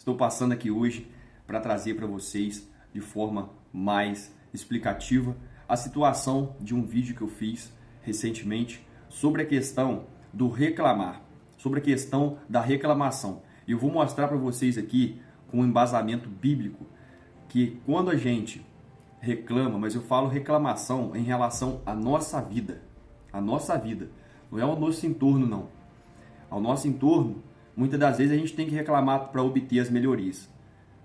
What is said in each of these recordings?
Estou passando aqui hoje para trazer para vocês de forma mais explicativa a situação de um vídeo que eu fiz recentemente sobre a questão do reclamar, sobre a questão da reclamação. E eu vou mostrar para vocês aqui com um embasamento bíblico que quando a gente reclama, mas eu falo reclamação em relação à nossa vida, não é ao nosso entorno não. Ao nosso entorno, muitas das vezes a gente tem que reclamar para obter as melhorias.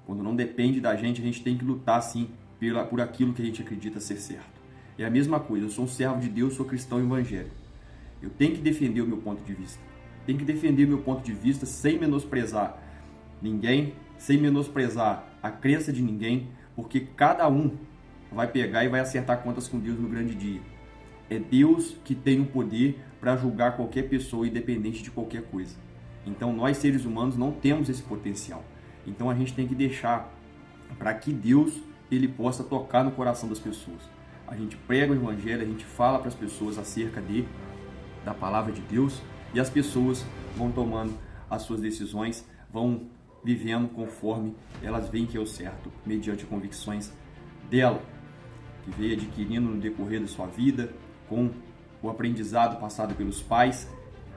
Quando não depende da gente, a gente tem que lutar sim por aquilo que a gente acredita ser certo. É a mesma coisa, eu sou um servo de Deus, sou cristão evangélico. Eu tenho que defender o meu ponto de vista. Tenho que defender o meu ponto de vista sem menosprezar ninguém, sem menosprezar a crença de ninguém, porque cada um vai pegar e vai acertar contas com Deus no grande dia. É Deus que tem o poder para julgar qualquer pessoa, independente de qualquer coisa. Então nós seres humanos não temos esse potencial. Então a gente tem que deixar para que Deus ele possa tocar no coração das pessoas. A gente prega o evangelho, a gente fala para as pessoas acerca da palavra de Deus e as pessoas vão tomando as suas decisões, vão vivendo conforme elas veem que é o certo, mediante convicções dela, que veio adquirindo no decorrer da sua vida, com o aprendizado passado pelos pais.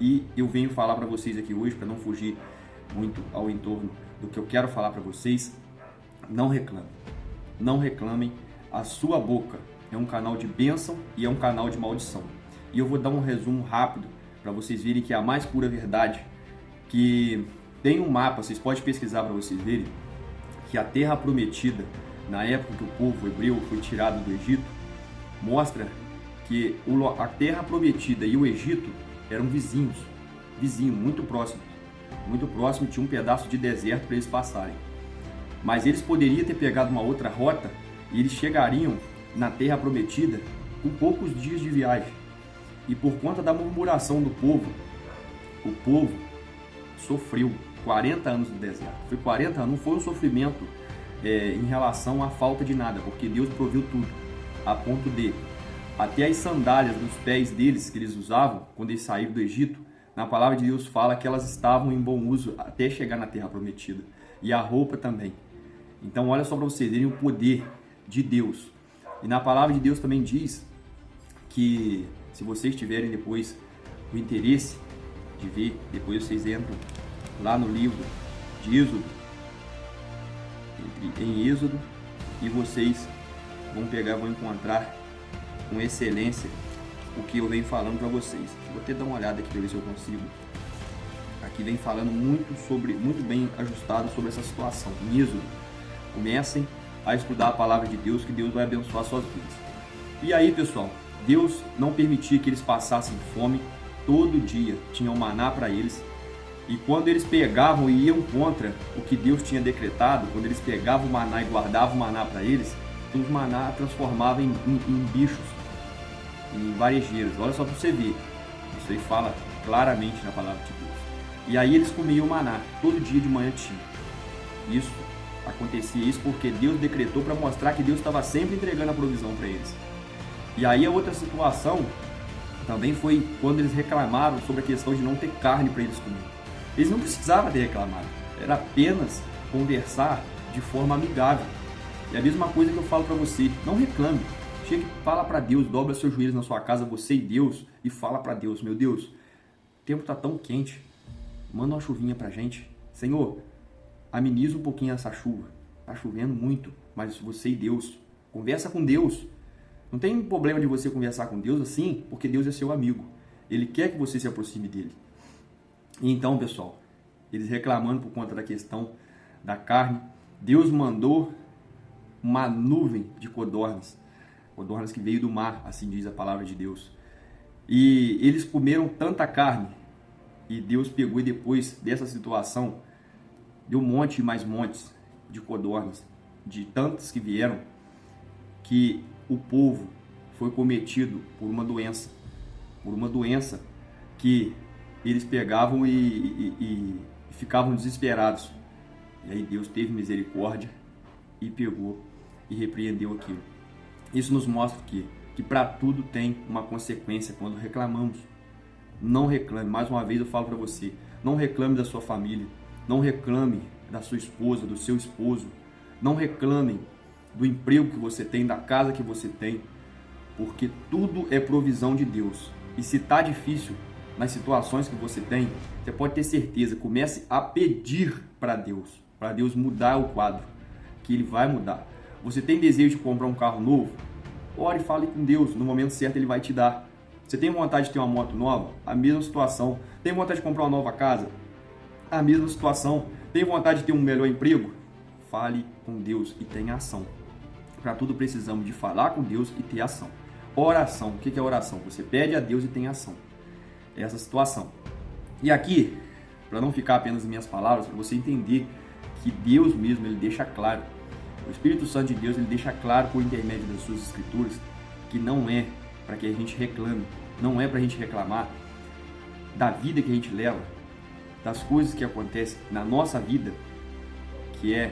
E eu venho falar para vocês aqui hoje, para não fugir muito ao entorno do que eu quero falar para vocês, não reclamem. Não reclamem, a sua boca é um canal de bênção e é um canal de maldição. E eu vou dar um resumo rápido para vocês verem que é a mais pura verdade, que tem um mapa, vocês podem pesquisar para vocês verem, que a terra prometida, na época que o povo hebreu foi tirado do Egito, mostra que a terra prometida e o Egito eram vizinhos, muito próximo, tinha um pedaço de deserto para eles passarem. Mas eles poderiam ter pegado uma outra rota e eles chegariam na terra prometida com poucos dias de viagem. E por conta da murmuração do povo, o povo sofreu 40 anos no deserto. Foi 40 anos, não foi um sofrimento em relação à falta de nada, porque Deus proveu tudo, a ponto de até as sandálias nos pés deles que eles usavam quando eles saíram do Egito, na palavra de Deus fala que elas estavam em bom uso até chegar na terra prometida. E a roupa também. Então olha só para vocês verem o poder de Deus. E na palavra de Deus também diz que se vocês tiverem depois o interesse de ver, depois vocês entram lá no livro de Êxodo, em Êxodo, e vocês vão encontrar com excelência o que eu venho falando para vocês. Vou até dar uma olhada aqui para ver se eu consigo. Aqui vem falando muito bem ajustado sobre essa situação. Em Êxodo, comecem a estudar a palavra de Deus, que Deus vai abençoar suas vidas. E aí, pessoal, Deus não permitia que eles passassem fome. Todo dia tinha um maná para eles. E quando eles pegavam e iam contra o que Deus tinha decretado, quando eles pegavam o maná e guardavam o maná para eles, os maná transformavam em bichos, em varejeiros. Olha só para você ver. Isso aí fala claramente na palavra de Deus. E aí eles comiam o maná. Todo dia de manhã tinha. Acontecia isso porque Deus decretou para mostrar que Deus estava sempre entregando a provisão para eles. E aí a outra situação também foi quando eles reclamaram sobre a questão de não ter carne para eles comer. Eles não precisavam ter reclamado. Era apenas conversar de forma amigável. E a mesma coisa que eu falo para você, não reclame. Chega e fala para Deus, dobra seus joelhos na sua casa, você e Deus, e fala para Deus, meu Deus, o tempo está tão quente, manda uma chuvinha para a gente. Senhor, ameniza um pouquinho essa chuva, está chovendo muito, mas você e Deus, conversa com Deus. Não tem problema de você conversar com Deus assim, porque Deus é seu amigo. Ele quer que você se aproxime dele. E então, pessoal, eles reclamando por conta da questão da carne, Deus mandou uma nuvem de codornas que veio do mar, assim diz a palavra de Deus. E eles comeram tanta carne, e Deus pegou e depois dessa situação, deu monte e mais montes de codornas, de tantas que vieram, que o povo foi cometido por uma doença que eles pegavam e ficavam desesperados. E aí Deus teve misericórdia e pegou e repreendeu aquilo. Isso nos mostra que para tudo tem uma consequência quando reclamamos. Não reclame, mais uma vez eu falo para você, não reclame da sua família, não reclame da sua esposa, do seu esposo. Não reclamem do emprego que você tem, da casa que você tem, porque tudo é provisão de Deus. E se está difícil nas situações que você tem, você pode ter certeza, comece a pedir para Deus mudar o quadro, que Ele vai mudar. Você tem desejo de comprar um carro novo? Ore e fale com Deus, no momento certo Ele vai te dar. Você tem vontade de ter uma moto nova? A mesma situação. Tem vontade de comprar uma nova casa? A mesma situação. Tem vontade de ter um melhor emprego? Fale com Deus e tenha ação. Para tudo precisamos de falar com Deus e ter ação. Oração. O que é oração? Você pede a Deus e tem ação. É essa situação. E aqui, para não ficar apenas em minhas palavras, para você entender que Deus mesmo, Ele deixa claro. O Espírito Santo de Deus, Ele deixa claro por intermédio das suas escrituras que não é para que a gente reclame, não é para a gente reclamar da vida que a gente leva, das coisas que acontecem na nossa vida, que é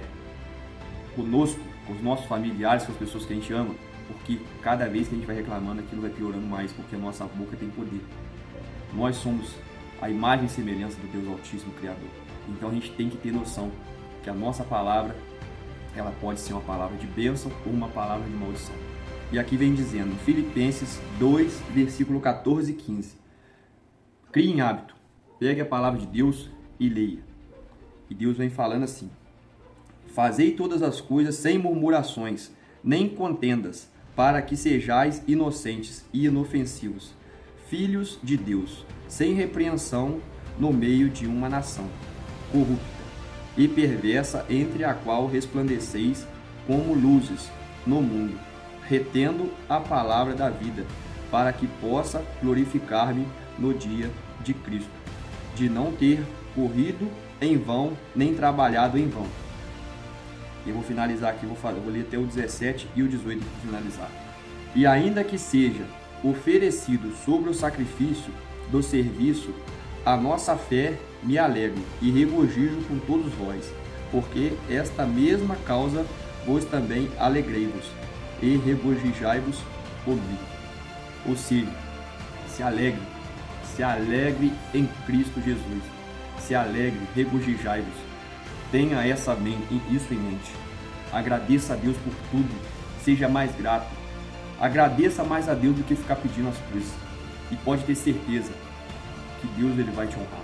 conosco, com os nossos familiares, com as pessoas que a gente ama, porque cada vez que a gente vai reclamando, aquilo vai piorando mais, porque a nossa boca tem poder. Nós somos a imagem e semelhança do Deus Altíssimo Criador. Então a gente tem que ter noção que a nossa palavra, ela pode ser uma palavra de bênção ou uma palavra de maldição. E aqui vem dizendo, em Filipenses 2, versículo 14 e 15. Crie em hábito, pegue a palavra de Deus e leia. E Deus vem falando assim: fazei todas as coisas sem murmurações, nem contendas, para que sejais inocentes e inofensivos, filhos de Deus, sem repreensão no meio de uma nação corrupta e perversa, entre a qual resplandeceis como luzes no mundo, retendo a palavra da vida, para que possa glorificar-me no dia de Cristo, de não ter corrido em vão, nem trabalhado em vão. Eu vou finalizar aqui, vou ler até o 17 e o 18 para finalizar. E ainda que seja oferecido sobre o sacrifício do serviço, a nossa fé me alegro e regozijo com todos vós, porque esta mesma causa vos também alegrei-vos e regozijai-vos comigo. Ou seja, se alegre em Cristo Jesus, se alegre, regozijai-vos. Tenha isso em mente. Agradeça a Deus por tudo, seja mais grato. Agradeça mais a Deus do que ficar pedindo as coisas. E pode ter certeza que Deus ele vai te honrar.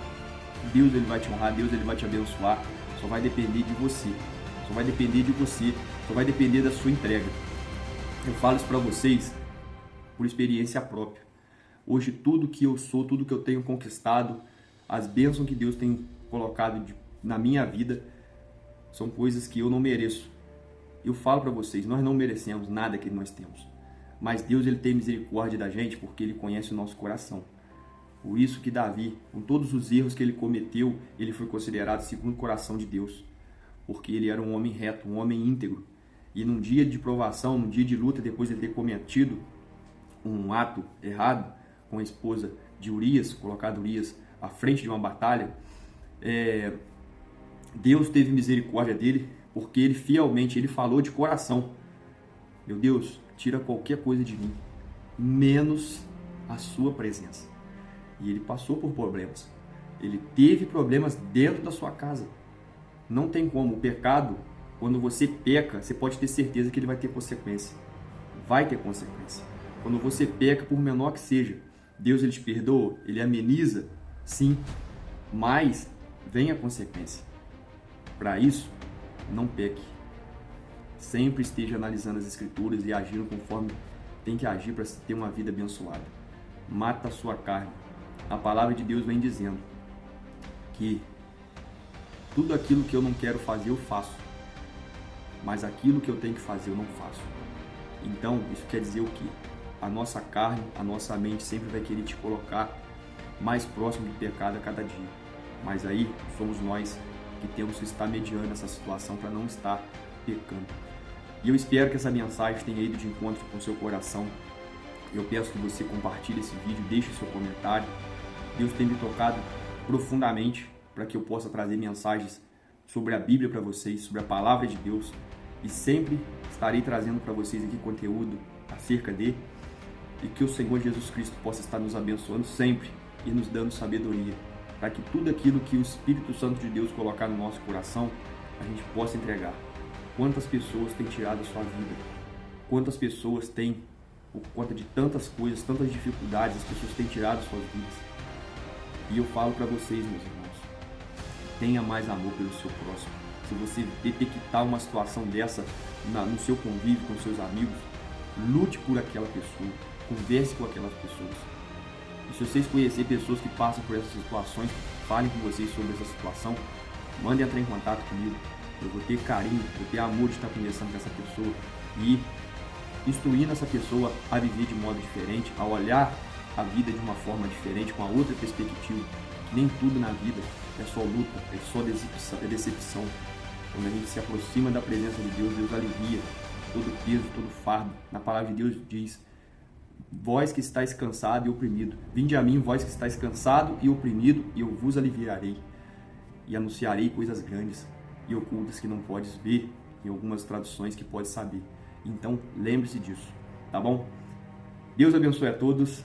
Deus ele vai te honrar, Deus ele vai te abençoar. Só vai depender de você. Só vai depender de você. Só vai depender da sua entrega. Eu falo isso para vocês por experiência própria. Hoje tudo que eu sou, tudo que eu tenho conquistado, as bênçãos que Deus tem colocado na minha vida, são coisas que eu não mereço. Eu falo para vocês, nós não merecemos nada que nós temos. Mas Deus ele tem misericórdia da gente porque Ele conhece o nosso coração. Por isso que Davi, com todos os erros que ele cometeu, ele foi considerado segundo o coração de Deus. Porque ele era um homem reto, um homem íntegro. E num dia de provação, num dia de luta, depois de ele ter cometido um ato errado com a esposa de Urias, colocado Urias à frente de uma batalha, Deus teve misericórdia dele, porque ele fielmente, ele falou de coração: meu Deus, tira qualquer coisa de mim, menos a sua presença. E ele passou por problemas. Ele teve problemas dentro da sua casa. Não tem como. O pecado, quando você peca, você pode ter certeza que ele vai ter consequência. Vai ter consequência. Quando você peca, por menor que seja, Deus ele te perdoa, ele ameniza, sim, mas vem a consequência. Para isso, não peque. Sempre esteja analisando as escrituras e agindo conforme tem que agir para ter uma vida abençoada. Mata a sua carne. A palavra de Deus vem dizendo que tudo aquilo que eu não quero fazer, eu faço. Mas aquilo que eu tenho que fazer, eu não faço. Então, isso quer dizer o quê? A nossa carne, a nossa mente sempre vai querer te colocar mais próximo do pecado a cada dia. Mas aí, somos nós que temos que estar mediando essa situação para não estar pecando. E eu espero que essa mensagem tenha ido de encontro com o seu coração. Eu peço que você compartilhe esse vídeo, deixe seu comentário. Deus tem me tocado profundamente para que eu possa trazer mensagens sobre a Bíblia para vocês, sobre a Palavra de Deus. E sempre estarei trazendo para vocês aqui conteúdo acerca dele. E que o Senhor Jesus Cristo possa estar nos abençoando sempre e nos dando sabedoria, para que tudo aquilo que o Espírito Santo de Deus colocar no nosso coração, a gente possa entregar. Quantas pessoas têm tirado a sua vida? Quantas pessoas têm, por conta de tantas coisas, tantas dificuldades, as pessoas têm tirado suas vidas? E eu falo para vocês, meus irmãos, tenha mais amor pelo seu próximo. Se você detectar uma situação dessa no seu convívio com seus amigos, lute por aquela pessoa, converse com aquelas pessoas. E se vocês conhecerem pessoas que passam por essas situações, falem com vocês sobre essa situação, mandem entrar em contato comigo. Eu vou ter carinho, vou ter amor de estar conversando com essa pessoa e instruindo essa pessoa a viver de modo diferente, a olhar a vida de uma forma diferente, com a outra perspectiva. Que nem tudo na vida é só luta, é só decepção. Quando a gente se aproxima da presença de Deus, Deus alivia todo peso, todo fardo. Na palavra de Deus diz: vós que estáis cansado e oprimido, vinde a mim, vós que estáis cansado e oprimido, e eu vos aliviarei. E anunciarei coisas grandes e ocultas que não podes ver, em algumas traduções que podes saber. Então, lembre-se disso, tá bom? Deus abençoe a todos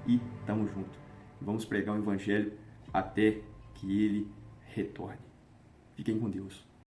e tamo junto. Vamos pregar o Evangelho até que Ele retorne. Fiquem com Deus.